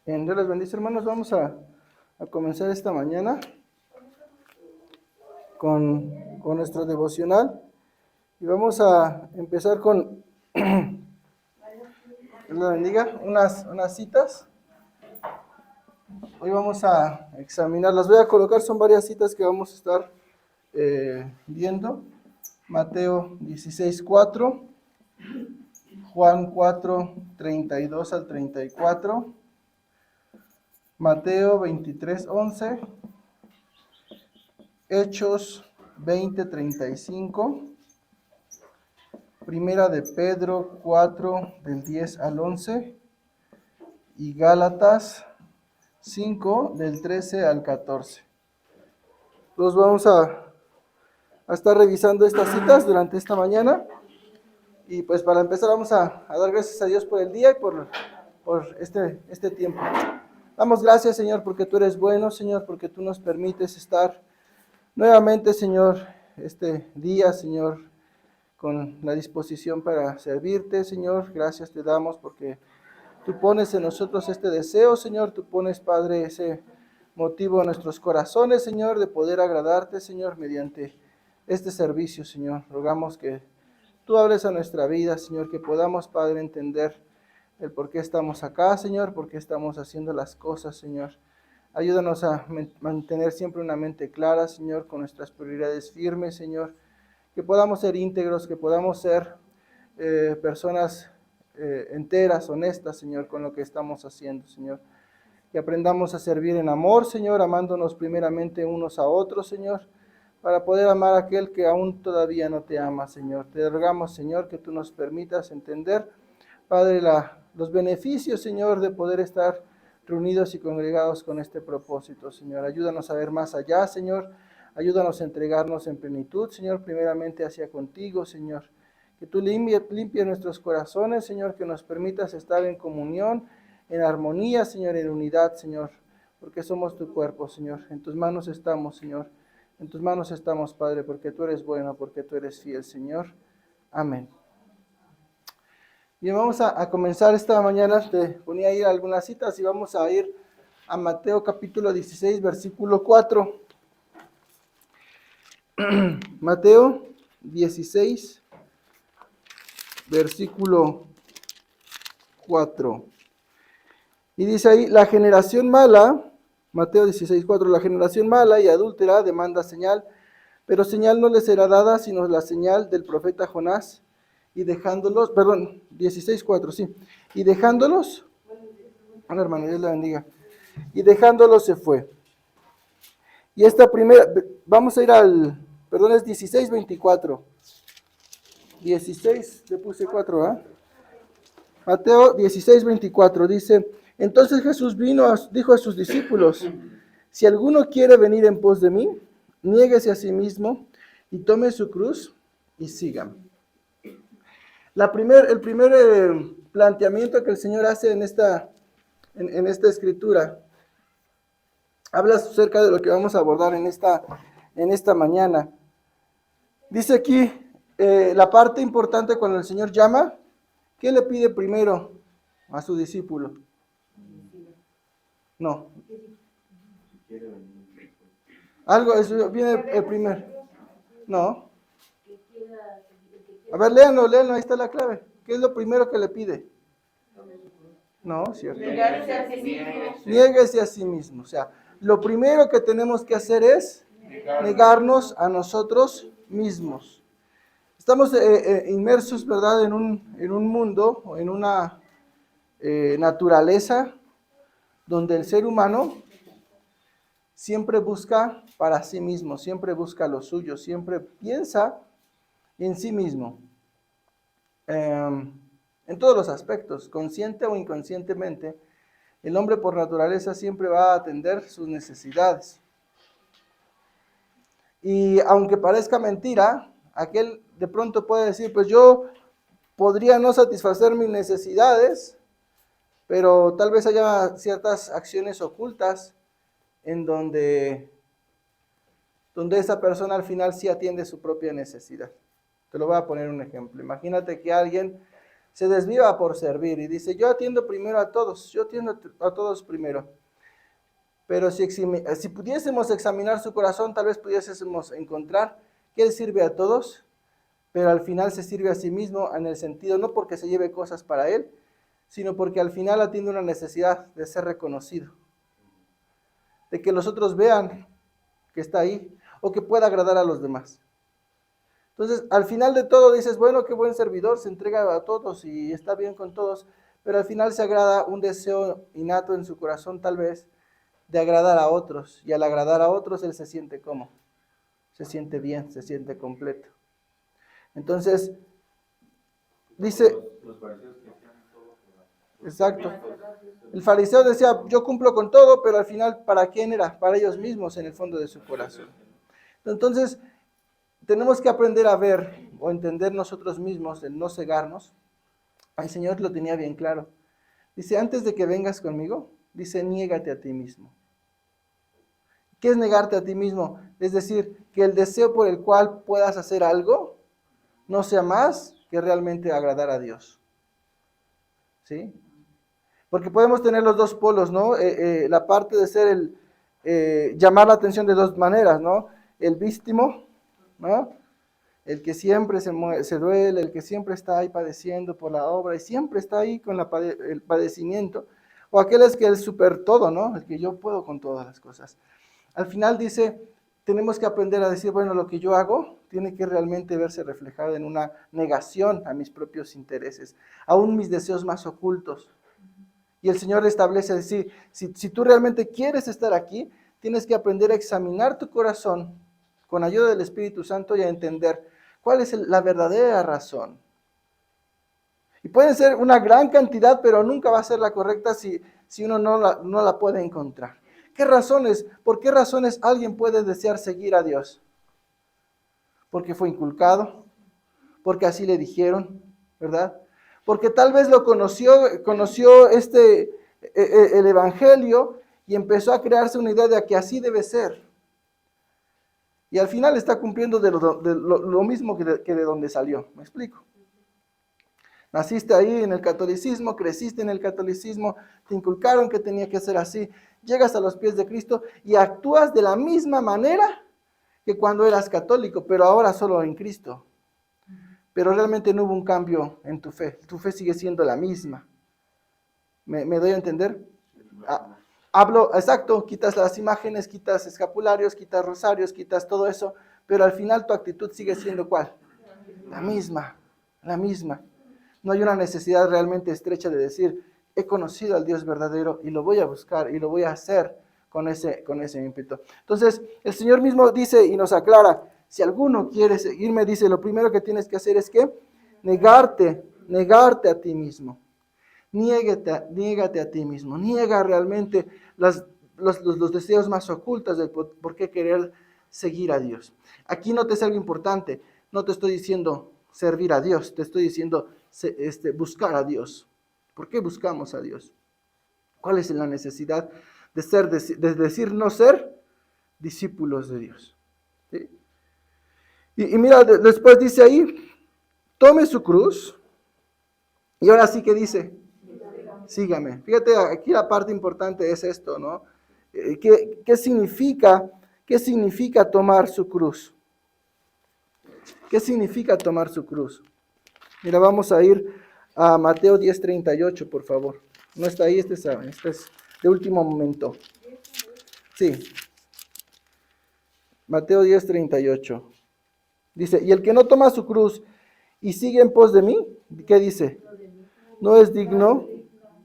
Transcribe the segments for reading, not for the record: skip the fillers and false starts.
En Dios les bendice, hermanos. Vamos a comenzar esta mañana con nuestro devocional y vamos a empezar con, Dios les bendiga, unas citas. Hoy vamos a examinar, las voy a colocar, son varias citas que vamos a estar viendo. Mateo 16:4, Juan 4:32 al 34, Mateo 23:11, Hechos 20:35, Primera de Pedro 4, del 10 al 11, y Gálatas 5, del 13 al 14. Entonces vamos a estar revisando estas citas durante esta mañana. Y pues para empezar vamos a dar gracias a Dios por el día y por este tiempo. Damos gracias, Señor, porque tú eres bueno, Señor, porque tú nos permites estar nuevamente, Señor, este día, Señor, con la disposición para servirte, Señor. Gracias te damos porque tú pones en nosotros este deseo, Señor. Tú pones, Padre, ese motivo en nuestros corazones, Señor, de poder agradarte, Señor, mediante este servicio, Señor. Rogamos que tú hables a nuestra vida, Señor, que podamos, Padre, entender el por qué estamos acá, Señor, por qué estamos haciendo las cosas, Señor. Ayúdanos a mantener siempre una mente clara, Señor, con nuestras prioridades firmes, Señor. Que podamos ser íntegros, que podamos ser personas enteras, honestas, Señor, con lo que estamos haciendo, Señor. Que aprendamos a servir en amor, Señor, amándonos primeramente unos a otros, Señor, para poder amar a aquel que aún todavía no te ama, Señor. Te rogamos, Señor, que tú nos permitas entender, Padre, los beneficios, Señor, de poder estar reunidos y congregados con este propósito, Señor. Ayúdanos a ver más allá, Señor. Ayúdanos a entregarnos en plenitud, Señor, primeramente hacia contigo, Señor. Que tú limpie nuestros corazones, Señor, que nos permitas estar en comunión, en armonía, Señor, en unidad, Señor, porque somos tu cuerpo, Señor. En tus manos estamos, Señor. En tus manos estamos, Padre, porque tú eres bueno, porque tú eres fiel, Señor. Amén. Bien, vamos a comenzar esta mañana. Te ponía ahí algunas citas y vamos a ir a Mateo capítulo 16, versículo 4. Mateo 16, versículo 4. Y dice ahí, la generación mala, Mateo 16:4, la generación mala y adúltera demanda señal, pero señal no le será dada sino la señal del profeta Jonás. Y dejándolos, perdón, 16:4, sí. Y dejándolos, bueno, hermano, Dios la bendiga. Y dejándolos se fue. Y esta primera, vamos a ir perdón, es 16:24. 16, le puse 4, ¿ah? Mateo 16:24 dice, entonces Jesús dijo a sus discípulos, si alguno quiere venir en pos de mí, niéguese a sí mismo y tome su cruz y sígame. El primer planteamiento que el Señor hace en esta escritura habla acerca de lo que vamos a abordar en esta mañana. Dice aquí la parte importante cuando el Señor llama, ¿qué le pide primero a su discípulo? No. Algo, eso viene el primer. No. A ver, léanlo, ahí está la clave. ¿Qué es lo primero que le pide? No, cierto. Niéguese a sí mismo. O sea, lo primero que tenemos que hacer es negarnos a nosotros mismos. Estamos inmersos, ¿verdad?, en un mundo, o en una naturaleza donde el ser humano siempre busca para sí mismo, siempre busca lo suyo, siempre piensa en sí mismo. En todos los aspectos, consciente o inconscientemente, el hombre por naturaleza siempre va a atender sus necesidades. Y aunque parezca mentira, aquel de pronto puede decir, pues yo podría no satisfacer mis necesidades, pero tal vez haya ciertas acciones ocultas en donde esa persona al final sí atiende su propia necesidad. Te lo voy a poner un ejemplo. Imagínate que alguien se desviva por servir y dice, yo atiendo primero a todos, yo atiendo a todos primero. Pero si pudiésemos examinar su corazón, tal vez pudiésemos encontrar que él sirve a todos, pero al final se sirve a sí mismo en el sentido, no porque se lleve cosas para él, sino porque al final atiende una necesidad de ser reconocido, de que los otros vean que está ahí, o que pueda agradar a los demás. Entonces, al final de todo dices, bueno, qué buen servidor, se entrega a todos y está bien con todos, pero al final se agrada un deseo innato en su corazón, tal vez, de agradar a otros, y al agradar a otros, él se siente ¿cómo? Se siente bien, se siente completo. Entonces, dice, Los fariseos que hacían todo exacto, el fariseo decía, yo cumplo con todo, pero al final, ¿para quién era? Para ellos mismos, en el fondo de su corazón. Entonces, tenemos que aprender a ver o entender nosotros mismos, el no cegarnos. El Señor lo tenía bien claro. Dice, antes de que vengas conmigo, dice, niégate a ti mismo. ¿Qué es negarte a ti mismo? Es decir, que el deseo por el cual puedas hacer algo no sea más que realmente agradar a Dios. ¿Sí? Porque podemos tener los dos polos, ¿no? La parte de ser llamar la atención de dos maneras, ¿no? El víctimo, ¿no? El que siempre se duele, el que siempre está ahí padeciendo por la obra y siempre está ahí con el padecimiento. O aquel es que es súper todo, ¿no? El que yo puedo con todas las cosas. Al final dice, tenemos que aprender a decir, bueno, lo que yo hago tiene que realmente verse reflejado en una negación a mis propios intereses, aún mis deseos más ocultos. Y el Señor establece decir, si tú realmente quieres estar aquí, tienes que aprender a examinar tu corazón con ayuda del Espíritu Santo y a entender cuál es la verdadera razón. Y puede ser una gran cantidad, pero nunca va a ser la correcta si uno no la puede encontrar. ¿Qué razones? ¿Por qué razones alguien puede desear seguir a Dios? Porque fue inculcado, porque así le dijeron, ¿verdad? Porque tal vez lo conoció el Evangelio y empezó a crearse una idea de que así debe ser. Y al final está cumpliendo de lo mismo que de donde salió. ¿Me explico? Naciste ahí en el catolicismo, creciste en el catolicismo, te inculcaron que tenía que ser así. Llegas a los pies de Cristo y actúas de la misma manera que cuando eras católico, pero ahora solo en Cristo. Pero realmente no hubo un cambio en tu fe sigue siendo la misma. ¿Me doy a entender? Hablo, exacto, quitas las imágenes, quitas escapularios, quitas rosarios, quitas todo eso, pero al final tu actitud sigue siendo ¿cuál? La misma. No hay una necesidad realmente estrecha de decir, he conocido al Dios verdadero y lo voy a buscar y lo voy a hacer con ese ímpetu. Entonces, el Señor mismo dice y nos aclara, si alguno quiere seguirme, dice, lo primero que tienes que hacer es que negarte a ti mismo. Niégate a ti mismo. Niega realmente los deseos más ocultos de por qué querer seguir a Dios. Aquí notes algo importante. No te estoy diciendo servir a Dios, te estoy diciendo buscar a Dios. ¿Por qué buscamos a Dios? ¿Cuál es la necesidad de decir no ser discípulos de Dios? ¿Sí? Y mira, después dice ahí, tome su cruz. Y ahora sí que dice, sígame. Fíjate, aquí la parte importante es esto, ¿no? ¿Qué significa tomar su cruz? ¿Qué significa tomar su cruz? Mira, vamos a ir a Mateo 10:38, por favor. No está ahí, este es de último momento. Sí. Mateo 10:38. Dice, y el que no toma su cruz y sigue en pos de mí, ¿qué dice? No es digno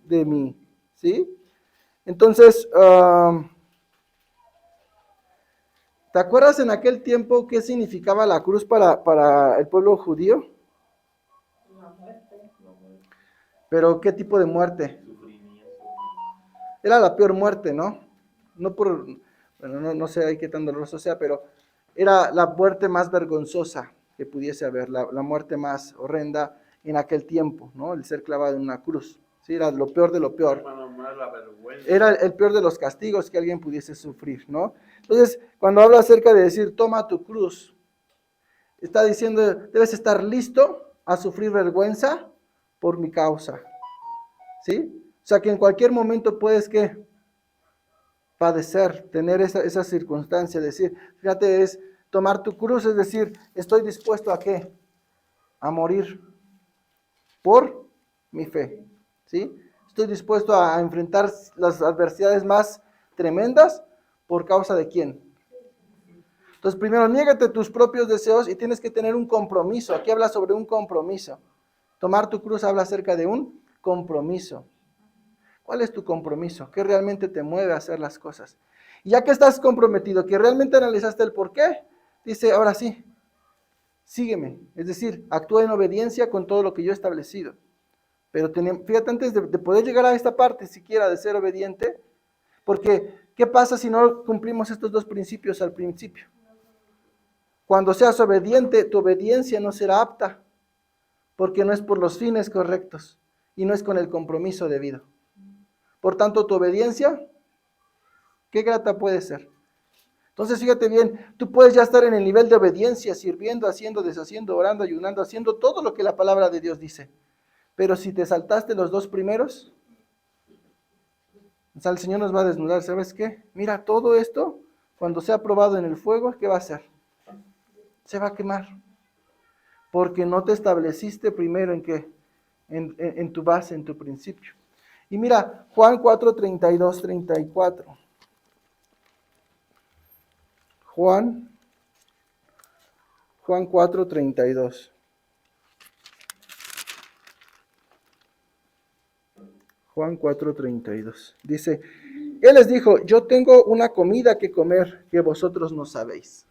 de mí. ¿Sí? Entonces, ¿te acuerdas en aquel tiempo qué significaba la cruz para el pueblo judío? La muerte. Pero ¿qué tipo de muerte? Era la peor muerte, ¿no? Bueno, no sé qué tan doloroso sea, pero era la muerte más vergonzosa que pudiese haber, la muerte más horrenda en aquel tiempo, ¿no? El ser clavado en una cruz. Sí, era lo peor de lo peor. Era el peor de los castigos que alguien pudiese sufrir, ¿no? Entonces, cuando habla acerca de decir, toma tu cruz, está diciendo, debes estar listo a sufrir vergüenza por mi causa. ¿Sí? O sea que en cualquier momento puedes, ¿qué? Padecer, tener esa circunstancia, decir, fíjate, es tomar tu cruz, es decir, estoy dispuesto a ¿qué? A morir por mi fe, ¿sí? Estoy dispuesto a enfrentar las adversidades más tremendas por causa de quién. Entonces, primero, niégate tus propios deseos y tienes que tener un compromiso. Aquí habla sobre un compromiso. Tomar tu cruz habla acerca de un compromiso. ¿Cuál es tu compromiso? ¿Qué realmente te mueve a hacer las cosas? Y ya que estás comprometido, que realmente analizaste el por qué, dice, ahora sí, sígueme. Es decir, actúa en obediencia con todo lo que yo he establecido. Pero fíjate, antes de poder llegar a esta parte siquiera de ser obediente, porque ¿qué pasa si no cumplimos estos dos principios al principio? Cuando seas obediente, tu obediencia no será apta, porque no es por los fines correctos y no es con el compromiso debido. Por tanto, tu obediencia, ¿qué grata puede ser? Entonces, fíjate bien, tú puedes ya estar en el nivel de obediencia, sirviendo, haciendo, deshaciendo, orando, ayunando, haciendo todo lo que la palabra de Dios dice. Pero si te saltaste los dos primeros, o sea, el Señor nos va a desnudar. ¿Sabes qué? Mira, todo esto, cuando sea probado en el fuego, ¿qué va a hacer? Se va a quemar. Porque no te estableciste primero en qué, en tu base, en tu principio. Y mira, Juan 4, 32, 34. Juan 4, 32. Juan 4, 32. Dice, Él les dijo, yo tengo una comida que comer que vosotros no sabéis.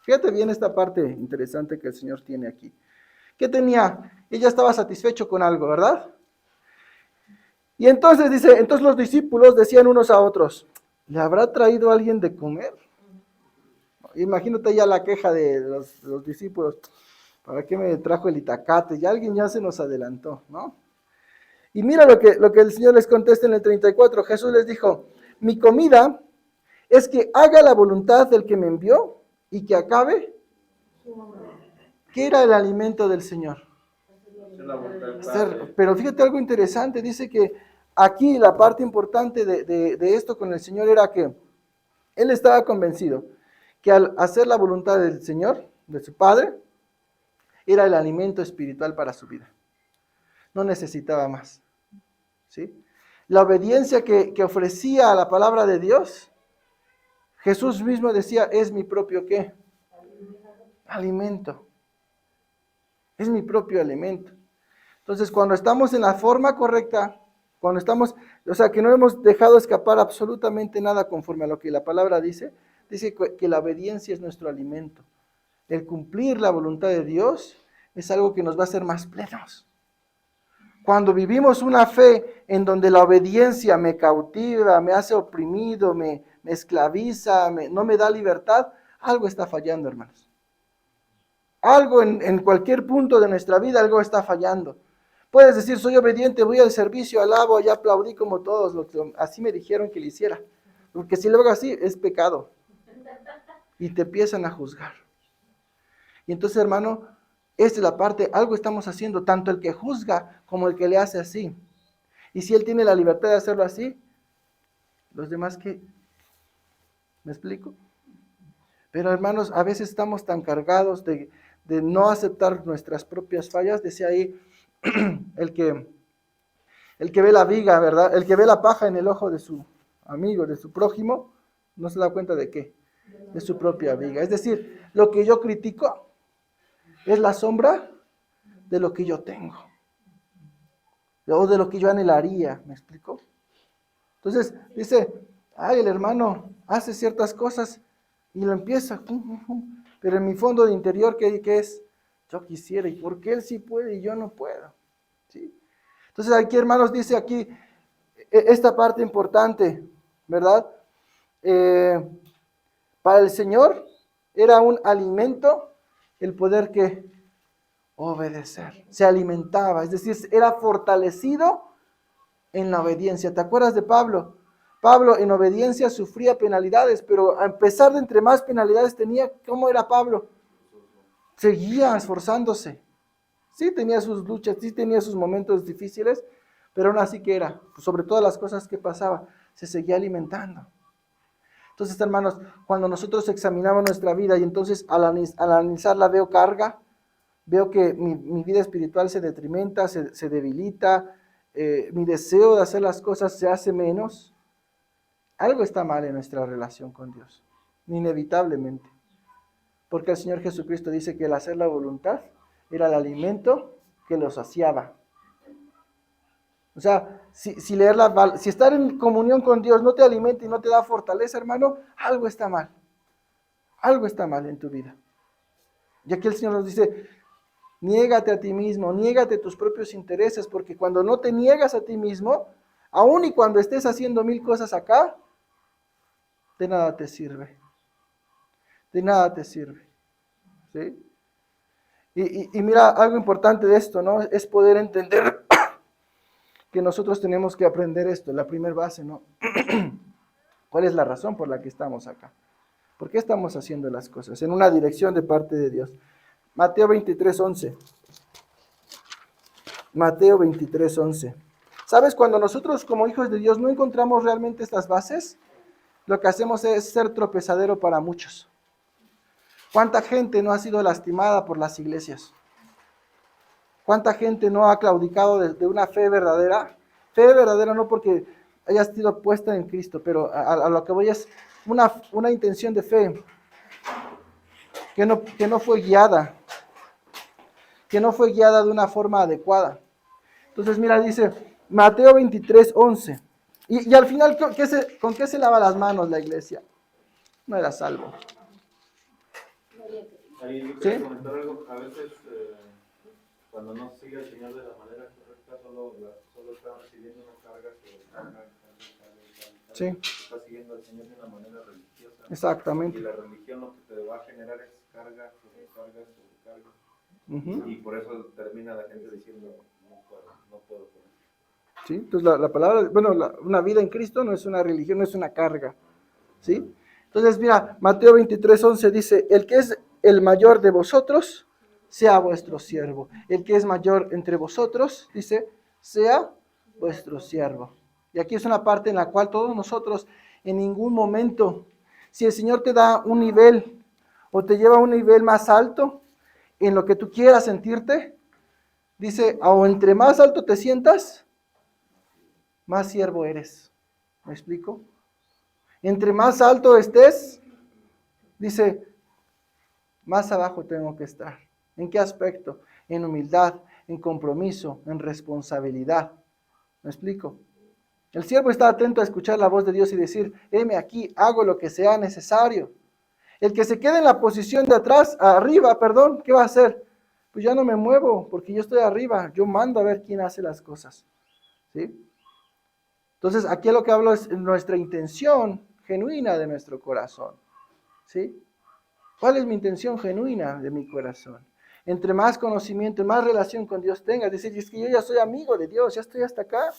Fíjate bien esta parte interesante que el Señor tiene aquí. ¿Qué tenía? Ella estaba satisfecho con algo, ¿verdad? Y entonces dice, entonces los discípulos decían unos a otros, ¿le habrá traído alguien de comer? Imagínate ya la queja de los discípulos, ¿para qué me trajo el itacate? Ya alguien ya se nos adelantó, ¿no? Y mira lo que el Señor les contesta en el 34. Jesús les dijo, mi comida es que haga la voluntad del que me envió y que acabe. ¿Qué era el alimento del Señor? Pero fíjate algo interesante, dice que aquí la parte importante de esto con el Señor era que Él estaba convencido que al hacer la voluntad del Señor, de su Padre, era el alimento espiritual para su vida. No necesitaba más. ¿Sí? La obediencia que ofrecía a la palabra de Dios, Jesús mismo decía, es mi propio ¿qué? Alimento. Es mi propio alimento. Entonces, cuando estamos en la forma correcta, cuando estamos, o sea, que no hemos dejado escapar absolutamente nada conforme a lo que la palabra dice que la obediencia es nuestro alimento. El cumplir la voluntad de Dios es algo que nos va a hacer más plenos. Cuando vivimos una fe en donde la obediencia me cautiva, me hace oprimido, me esclaviza, no me da libertad, algo está fallando, hermanos. Algo en cualquier punto de nuestra vida, algo está fallando. Puedes decir, soy obediente, voy al servicio, alabo, ya aplaudí como todos, así me dijeron que lo hiciera. Porque si lo hago así, es pecado. Y te empiezan a juzgar. Y entonces, hermano, esta es la parte, algo estamos haciendo, tanto el que juzga como el que le hace así. Y si él tiene la libertad de hacerlo así, los demás, ¿qué? ¿Me explico? Pero, hermanos, a veces estamos tan cargados de no aceptar nuestras propias fallas. Decía ahí el que ve la viga, ¿verdad? El que ve la paja en el ojo de su amigo, de su prójimo, no se da cuenta de qué, de su propia viga. Es decir, lo que yo critico es la sombra de lo que yo tengo, o de lo que yo anhelaría, ¿me explico? Entonces dice, ay, el hermano hace ciertas cosas y lo empieza, pero en mi fondo de interior, ¿qué es? Yo quisiera, ¿y por qué él sí puede y yo no puedo? ¿Sí? Entonces aquí, hermanos, dice aquí esta parte importante, ¿verdad? Para el Señor era un alimento el poder que obedecer. Se alimentaba, es decir, era fortalecido en la obediencia. ¿Te acuerdas de Pablo? Pablo en obediencia sufría penalidades, pero a pesar de entre más penalidades tenía, ¿cómo era Pablo? Seguía esforzándose, Sí tenía sus luchas, sí tenía sus momentos difíciles, pero aún así que era, sobre todas las cosas que pasaba, se seguía alimentando. Entonces, hermanos, cuando nosotros examinamos nuestra vida y entonces al analizarla veo carga, veo que mi vida espiritual se detrimenta, se debilita, mi deseo de hacer las cosas se hace menos, algo está mal en nuestra relación con Dios, inevitablemente. Porque el Señor Jesucristo dice que el hacer la voluntad era el alimento que lo saciaba. O sea, si estar en comunión con Dios no te alimenta y no te da fortaleza, hermano, algo está mal. Algo está mal en tu vida. Y aquí el Señor nos dice, niégate a ti mismo, niégate tus propios intereses, porque cuando no te niegas a ti mismo, aun y cuando estés haciendo 1000 cosas acá, de nada te sirve. De nada te sirve. ¿Sí? Y mira, algo importante de esto, ¿no? Es poder entender que nosotros tenemos que aprender esto, la primera base, ¿no? ¿Cuál es la razón por la que estamos acá? ¿Por qué estamos haciendo las cosas? En una dirección de parte de Dios. Mateo 23:11. Mateo 23:11. ¿Sabes? Cuando nosotros como hijos de Dios no encontramos realmente estas bases, lo que hacemos es ser tropezadero para muchos. ¿Cuánta gente no ha sido lastimada por las iglesias? ¿Cuánta gente no ha claudicado de una fe verdadera? Fe verdadera no porque haya sido puesta en Cristo, pero a lo que voy es una intención de fe que no fue guiada, de una forma adecuada. Entonces, mira, dice Mateo 23:11. Y al final, ¿con qué se lava las manos la iglesia? No era salvo. Ahí yo ¿Sí? quería comentar algo. A veces, cuando no sigue el Señor de la manera correcta, solo está recibiendo una carga sobre carga. Sí. Está siguiendo al Señor de una manera religiosa. Exactamente. Y la religión lo que te va a generar es carga sobre carga sobre carga. Uh-huh. Y por eso termina la gente diciendo, no puedo con eso. ¿Sí? Entonces la palabra, bueno, una vida en Cristo no es una religión, no es una carga. ¿Sí? Entonces, mira, Mateo 23:11 dice, el que es el mayor de vosotros, sea vuestro siervo. El que es mayor entre vosotros, dice, sea vuestro siervo. Y aquí es una parte en la cual todos nosotros, en ningún momento, si el Señor te da un nivel o te lleva a un nivel más alto en lo que tú quieras sentirte, dice, o entre más alto te sientas, más siervo eres. ¿Me explico? Entre más alto estés, dice, más abajo tengo que estar. ¿En qué aspecto? En humildad, en compromiso, en responsabilidad. ¿Me explico? El siervo está atento a escuchar la voz de Dios y decir, heme aquí, hago lo que sea necesario. El que se quede en la posición de atrás, arriba, perdón, ¿qué va a hacer? Pues ya no me muevo, porque yo estoy arriba, yo mando a ver quién hace las cosas. ¿Sí? Entonces, aquí lo que hablo es nuestra intención genuina de nuestro corazón. ¿Sí? ¿Cuál es mi intención genuina de mi corazón? Entre más conocimiento, más relación con Dios tengas, decir, es que yo ya soy amigo de Dios, ya estoy hasta acá.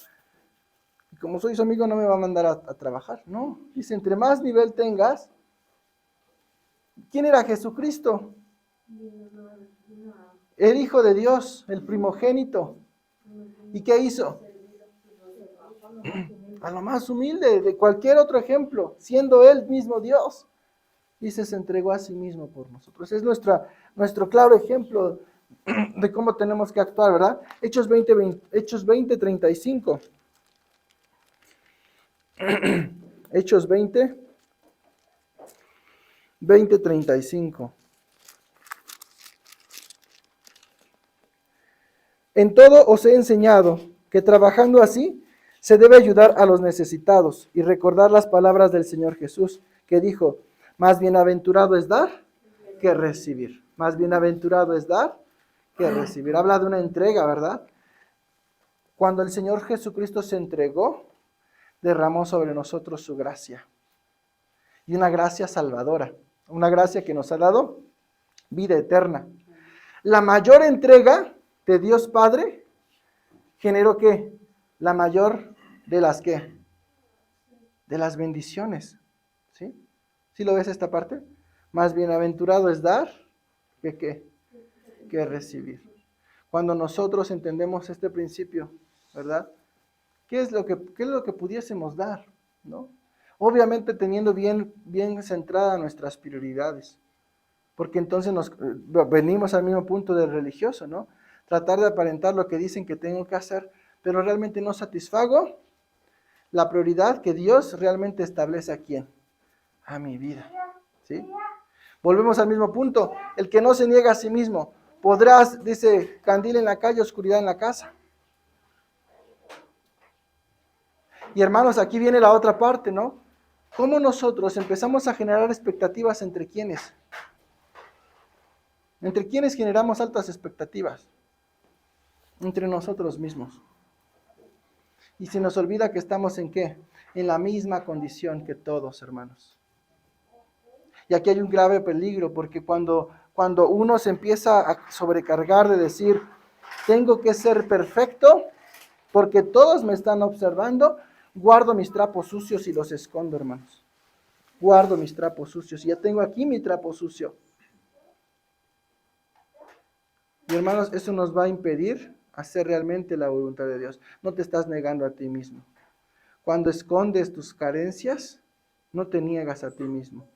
Y como soy su amigo no me va a mandar a trabajar. No, dice, entre más nivel tengas. ¿Quién era Jesucristo? El Hijo de Dios, el primogénito. ¿Y qué hizo? A lo más humilde de cualquier otro ejemplo, siendo Él mismo Dios. Dice, se entregó a sí mismo por nosotros. Es nuestro claro ejemplo de cómo tenemos que actuar, ¿verdad? Hechos 20:35. Hechos 20:35. En todo os he enseñado que trabajando así se debe ayudar a los necesitados y recordar las palabras del Señor Jesús, que dijo, más bienaventurado es dar que recibir. Más bienaventurado es dar que recibir. Habla de una entrega, ¿verdad? Cuando el Señor Jesucristo se entregó, derramó sobre nosotros su gracia. Y una gracia salvadora. Una gracia que nos ha dado vida eterna. La mayor entrega de Dios Padre generó ¿qué? La mayor de las ¿qué? De las bendiciones. ¿Sí? ¿Sí lo ves esta parte? Más bienaventurado es dar que ¿qué? Que recibir. Cuando nosotros entendemos este principio, ¿verdad? ¿Qué es lo que pudiésemos dar? ¿No? Obviamente teniendo bien centradas nuestras prioridades. Porque entonces venimos al mismo punto del religioso, ¿no? Tratar de aparentar lo que dicen que tengo que hacer, pero realmente no satisfago la prioridad que Dios realmente establece a quién, a mi vida, ¿sí? Volvemos al mismo punto, el que no se niega a sí mismo, podrás, dice, candil en la calle, oscuridad en la casa. Y hermanos, aquí viene la otra parte, ¿no? ¿Cómo nosotros empezamos a generar expectativas entre quiénes? ¿Entre quiénes generamos altas expectativas? Entre nosotros mismos. Y se nos olvida que estamos ¿en qué? En la misma condición que todos, hermanos. Y aquí hay un grave peligro, porque cuando uno se empieza a sobrecargar de decir, tengo que ser perfecto, porque todos me están observando, guardo mis trapos sucios y los escondo, hermanos. Guardo mis trapos sucios. Y ya tengo aquí mi trapo sucio. Y hermanos, eso nos va a impedir hacer realmente la voluntad de Dios. No te estás negando a ti mismo. Cuando escondes tus carencias, no te niegas a ti mismo.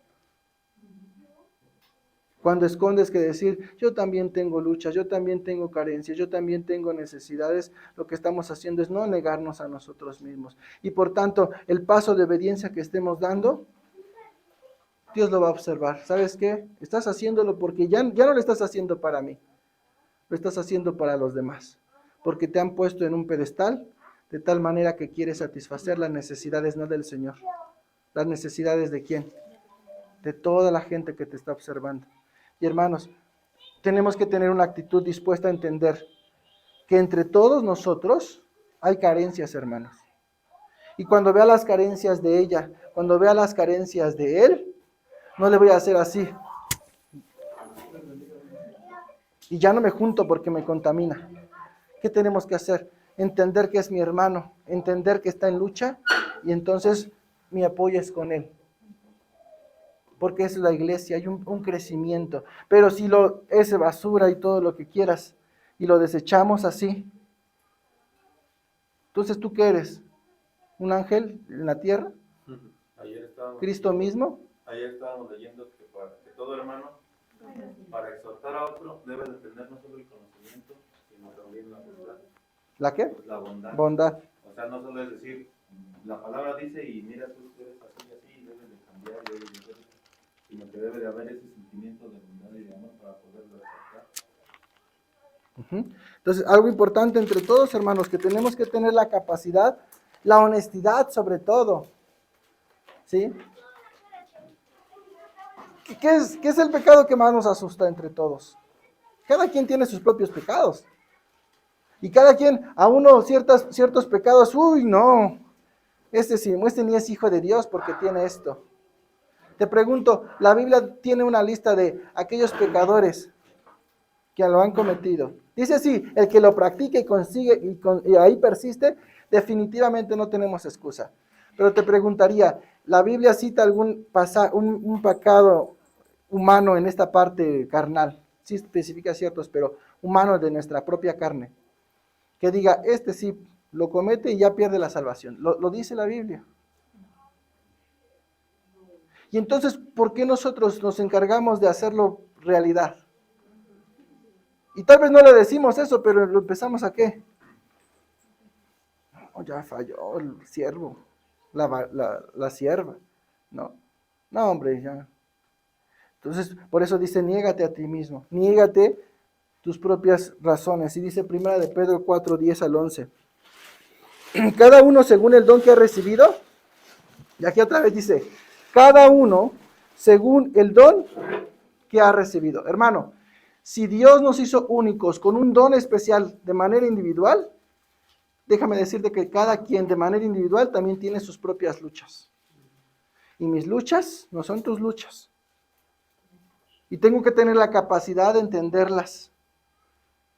Cuando escondes que decir, yo también tengo luchas, yo también tengo carencias, yo también tengo necesidades, lo que estamos haciendo es no negarnos a nosotros mismos. Y por tanto, el paso de obediencia que estemos dando, Dios lo va a observar. ¿Sabes qué? Estás haciéndolo porque ya no lo estás haciendo para mí, lo estás haciendo para los demás. Porque te han puesto en un pedestal de tal manera que quieres satisfacer las necesidades no del Señor. ¿Las necesidades de quién? De toda la gente que te está observando. Y hermanos, tenemos que tener una actitud dispuesta a entender que entre todos nosotros hay carencias, hermanos. Y cuando vea las carencias de ella, cuando vea las carencias de él, no le voy a hacer así. Y ya no me junto porque me contamina. ¿Qué tenemos que hacer? Entender que es mi hermano, entender que está en lucha y entonces mi apoyo es con él. Porque es la iglesia, hay un crecimiento. Pero si es basura y todo lo que quieras y lo desechamos así, entonces ¿tú qué eres? ¿Un ángel en la tierra? ¿Cristo mismo? Ayer estábamos leyendo que todo hermano, para exhortar a otro, debe de tener no solo el conocimiento, sino también la bondad. ¿La qué? La bondad. Bondad. O sea, no solo es decir, la palabra dice y mira tú eres así, debes de cambiar, debes de hacer, sino que debe de haber ese sentimiento de bondad y de amor para poderlo exhortar. Entonces, algo importante entre todos, hermanos, que tenemos que tener la capacidad, la honestidad sobre todo. ¿Sí? ¿Qué es el pecado que más nos asusta entre todos? Cada quien tiene sus propios pecados. Y cada quien, a uno ciertos pecados, uy, no, este ni es hijo de Dios porque tiene esto. Te pregunto, la Biblia tiene una lista de aquellos pecadores que lo han cometido. Dice así, el que lo practique y consigue y ahí persiste, definitivamente no tenemos excusa. Pero te preguntaría, ¿la Biblia cita algún un pecado humano en esta parte carnal? Sí especifica ciertos, pero humanos de nuestra propia carne. Que diga, este sí lo comete y ya pierde la salvación. Lo dice la Biblia. Y entonces, ¿por qué nosotros nos encargamos de hacerlo realidad? Y tal vez no le decimos eso, pero lo empezamos a ¿qué? No, ya falló el siervo, la sierva. No, hombre, ya. Entonces, por eso dice, niégate a ti mismo, niégate tus propias razones. Y dice 1 de Pedro 4, 10 al 11. Cada uno según el don que ha recibido, y aquí otra vez dice, cada uno según el don que ha recibido. Hermano, si Dios nos hizo únicos con un don especial de manera individual, déjame decirte que cada quien de manera individual también tiene sus propias luchas. Y mis luchas no son tus luchas. Y tengo que tener la capacidad de entenderlas,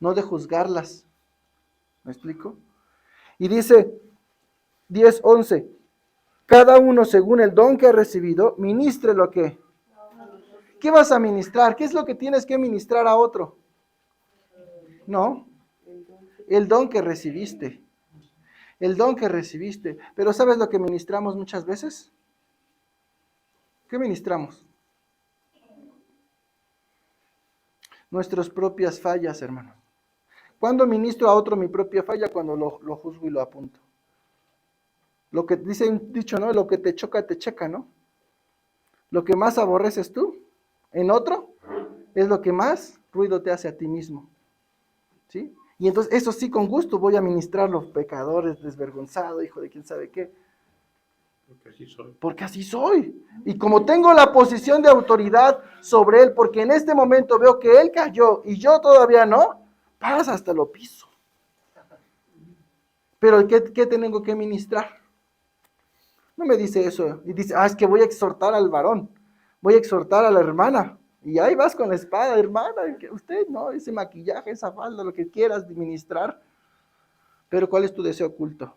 no de juzgarlas. ¿Me explico? Y dice 10:11, cada uno según el don que ha recibido, ministre lo que. ¿Qué vas a ministrar? ¿Qué es lo que tienes que ministrar a otro? No, el don que recibiste. El don que recibiste. Pero ¿sabes lo que ministramos muchas veces? ¿Qué ministramos? Nuestras propias fallas, hermano. ¿Cuándo ministro a otro mi propia falla? Cuando lo juzgo y lo apunto. Lo que dice un dicho, ¿no? Lo que te choca, te checa, ¿no? Lo que más aborreces tú en otro es lo que más ruido te hace a ti mismo. ¿Sí? Y entonces, eso sí, con gusto voy a ministrar los pecadores, desvergonzado, hijo de quién sabe qué. Porque así soy. Porque así soy. Y como tengo la posición de autoridad sobre él, porque en este momento veo que él cayó y yo todavía no, pasa hasta lo piso. Pero ¿qué tengo que ministrar? No me dice eso. Y dice, es que voy a exhortar al varón, voy a exhortar a la hermana. Y ahí vas con la espada, hermana, que usted no, ese maquillaje, esa falda, lo que quieras ministrar. Pero ¿cuál es tu deseo oculto?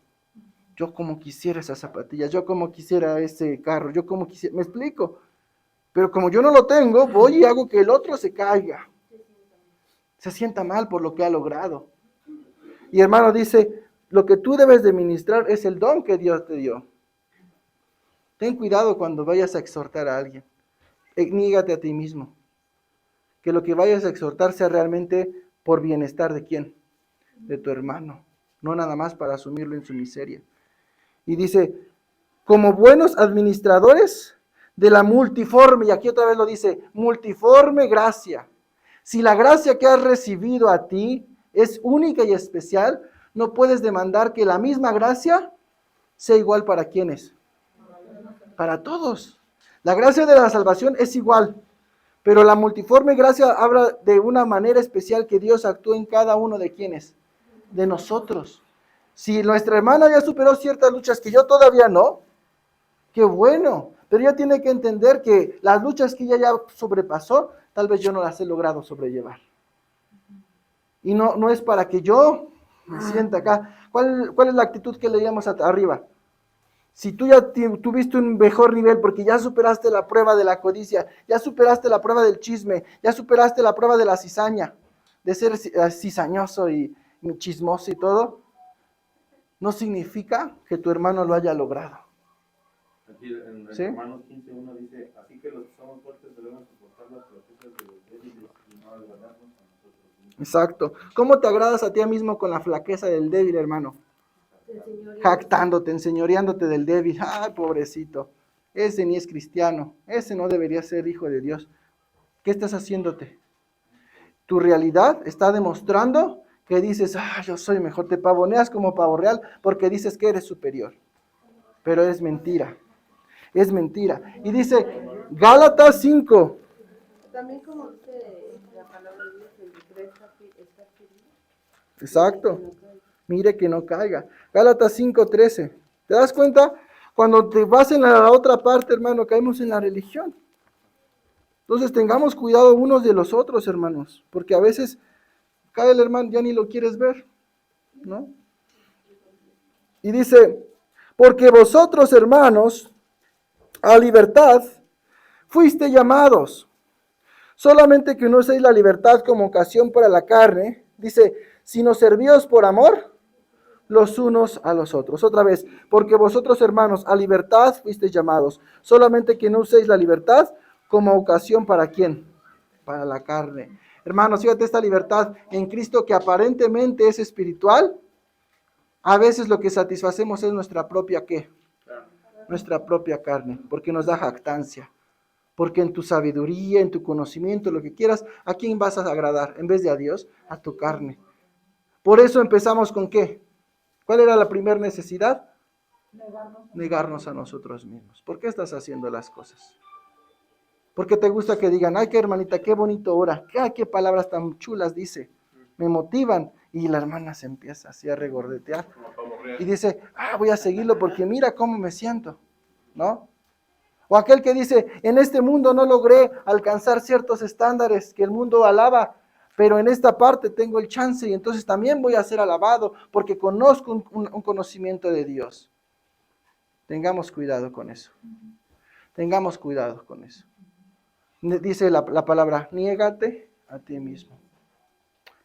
Yo como quisiera esas zapatillas, yo como quisiera ese carro, yo como quisiera, me explico. Pero como yo no lo tengo, voy y hago que el otro se caiga. Se sienta mal por lo que ha logrado. Y hermano dice, lo que tú debes de ministrar es el don que Dios te dio. Ten cuidado cuando vayas a exhortar a alguien. Nígate a ti mismo. Que lo que vayas a exhortar sea realmente por bienestar de quién? De tu hermano. No nada más para asumirlo en su miseria. Y dice, como buenos administradores de la multiforme, y aquí otra vez lo dice, multiforme gracia. Si la gracia que has recibido a ti es única y especial, no puedes demandar que la misma gracia sea igual para quienes. Para todos. La gracia de la salvación es igual, pero la multiforme gracia habla de una manera especial que Dios actúa en cada uno de quienes, de nosotros. Si nuestra hermana ya superó ciertas luchas que yo todavía no, qué bueno, pero ella tiene que entender que las luchas que ella ya sobrepasó, tal vez yo no las he logrado sobrellevar. Y no es para que yo me sienta acá. ¿Cuál es la actitud que leíamos arriba? Si tú ya tuviste un mejor nivel porque ya superaste la prueba de la codicia, ya superaste la prueba del chisme, ya superaste la prueba de la cizaña, de ser cizañoso y chismoso y todo, no significa que tu hermano lo haya logrado. Aquí en ¿Sí? Romanos 15:1 dice, así que los que somos fuertes debemos soportar las flaquezas de los débiles y no agrandarnos a nosotros mismos. Exacto. ¿Cómo te agradas a ti mismo con la flaqueza del débil, hermano? Jactándote, enseñoreándote del débil. Ay, pobrecito. Ese ni es cristiano. Ese no debería ser hijo de Dios. ¿Qué estás haciéndote? Tu realidad está demostrando que dices, yo soy mejor. Te pavoneas como pavo real porque dices que eres superior. Pero es mentira. Es mentira. Y dice, Gálatas 5. También como dice la palabra de Dios, el decreto está firme. Exacto. Mire que no caiga. Gálatas 5:13. ¿Te das cuenta? Cuando te vas en la otra parte, hermano, caemos en la religión. Entonces tengamos cuidado unos de los otros, hermanos, porque a veces cae el hermano, ya ni lo quieres ver, ¿no? Y dice, porque vosotros, hermanos, a libertad fuiste llamados, solamente que no uséis la libertad como ocasión para la carne, dice, sino servíos por amor los unos a los otros. Otra vez, porque vosotros, hermanos, a libertad fuisteis llamados, solamente que no uséis la libertad como ocasión para ¿quién? Para la carne. Hermanos, fíjate esta libertad en Cristo que aparentemente es espiritual, a veces lo que satisfacemos es nuestra propia ¿qué? Nuestra propia carne, porque nos da jactancia. Porque en tu sabiduría, en tu conocimiento, lo que quieras, ¿a quién vas a agradar? En vez de a Dios, a tu carne. Por eso empezamos con ¿qué? ¿Cuál era la primera necesidad? Negarnos a nosotros mismos. ¿Por qué estás haciendo las cosas? ¿Por qué te gusta que digan, ay, qué hermanita, qué bonito ora, qué palabras tan chulas dice? Me motivan. Y la hermana se empieza así a regordetear. Y dice, voy a seguirlo porque mira cómo me siento, ¿no? O aquel que dice, en este mundo no logré alcanzar ciertos estándares que el mundo alaba, pero en esta parte tengo el chance y entonces también voy a ser alabado porque conozco un conocimiento de Dios. Tengamos cuidado con eso. Tengamos cuidado con eso. Dice la palabra, niégate a ti mismo.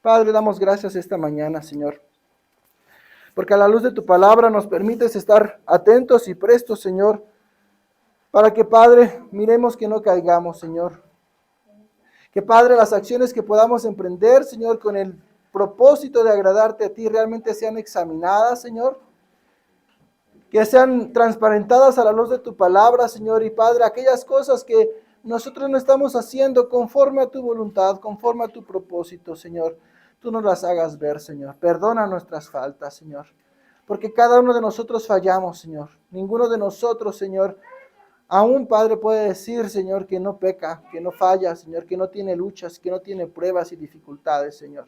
Padre, damos gracias esta mañana, Señor. porque a la luz de tu palabra nos permites estar atentos y prestos, Señor, para que, Padre, miremos que no caigamos, Señor. Que, Padre, las acciones que podamos emprender, Señor, con el propósito de agradarte a ti, realmente sean examinadas, Señor. Que sean transparentadas a la luz de tu palabra, Señor. Y, Padre, aquellas cosas que nosotros no estamos haciendo conforme a tu voluntad, conforme a tu propósito, Señor, tú nos las hagas ver, Señor. Perdona nuestras faltas, Señor. Porque cada uno de nosotros fallamos, Señor. Ninguno de nosotros, Señor, aún, Padre, puede decir, Señor, que no peca, que no falla, Señor, que no tiene luchas, que no tiene pruebas y dificultades, Señor.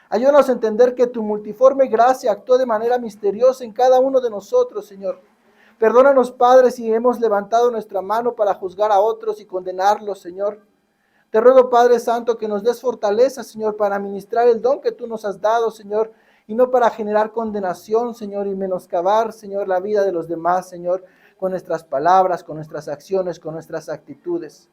Ayúdanos a entender que tu multiforme gracia actuó de manera misteriosa en cada uno de nosotros, Señor. Perdónanos, Padre, si hemos levantado nuestra mano para juzgar a otros y condenarlos, Señor. Te ruego, Padre Santo, que nos des fortaleza, Señor, para ministrar el don que tú nos has dado, Señor, y no para generar condenación, Señor, y menoscabar, Señor, la vida de los demás, Señor, con nuestras palabras, con nuestras acciones, con nuestras actitudes.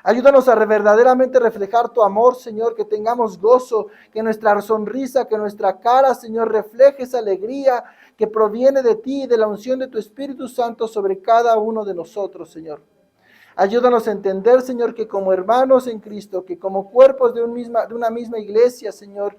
Ayúdanos a verdaderamente reflejar tu amor, Señor, que tengamos gozo, que nuestra sonrisa, que nuestra cara, Señor, refleje esa alegría que proviene de ti y de la unción de tu Espíritu Santo sobre cada uno de nosotros, Señor. Ayúdanos a entender, Señor, que como hermanos en Cristo, que como cuerpos de una misma iglesia, Señor,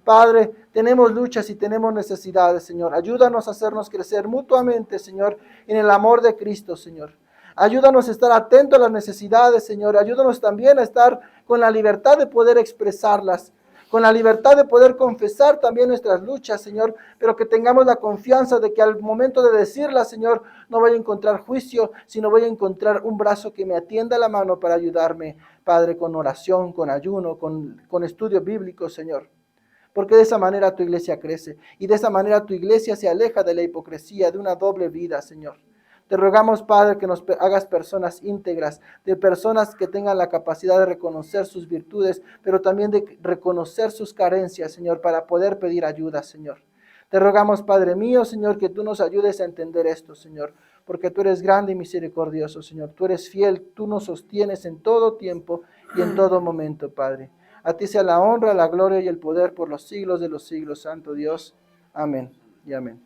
Padre, tenemos luchas y tenemos necesidades, Señor. Ayúdanos a hacernos crecer mutuamente, Señor, en el amor de Cristo, Señor. Ayúdanos a estar atentos a las necesidades, Señor. Ayúdanos también a estar con la libertad de poder expresarlas, con la libertad de poder confesar también nuestras luchas, Señor, pero que tengamos la confianza de que al momento de decirlas, Señor, no voy a encontrar juicio, sino voy a encontrar un brazo que me atienda la mano para ayudarme, Padre, con oración, con ayuno, con estudio bíblico, Señor. Porque de esa manera tu iglesia crece y de esa manera tu iglesia se aleja de la hipocresía, de una doble vida, Señor. Te rogamos, Padre, que nos hagas personas íntegras, de personas que tengan la capacidad de reconocer sus virtudes, pero también de reconocer sus carencias, Señor, para poder pedir ayuda, Señor. Te rogamos, Padre mío, Señor, que tú nos ayudes a entender esto, Señor, porque tú eres grande y misericordioso, Señor. Tú eres fiel, tú nos sostienes en todo tiempo y en todo momento, Padre. A ti sea la honra, la gloria y el poder por los siglos de los siglos, Santo Dios. Amén y amén.